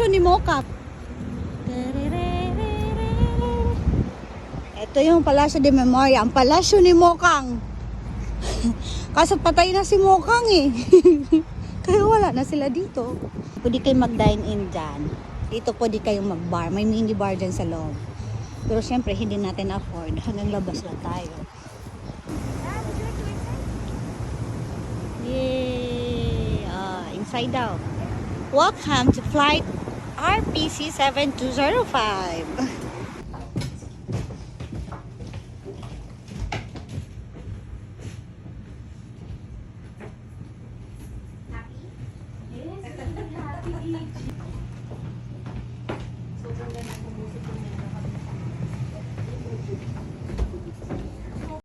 palasyo ni Mocha. Ito yung Palasyo de Memoria, ang palasyo ni Mokang. Kaso patay na si Mokang eh. Kaya wala na sila dito. Pwede kayo mag-dine in dyan. Dito pwede kayong mag-bar. May mini bar dyan sa loob. Pero syempre hindi natin afford. Hanggang labas lang tayo. Yay! Inside daw. Welcome to flight RPC 7205.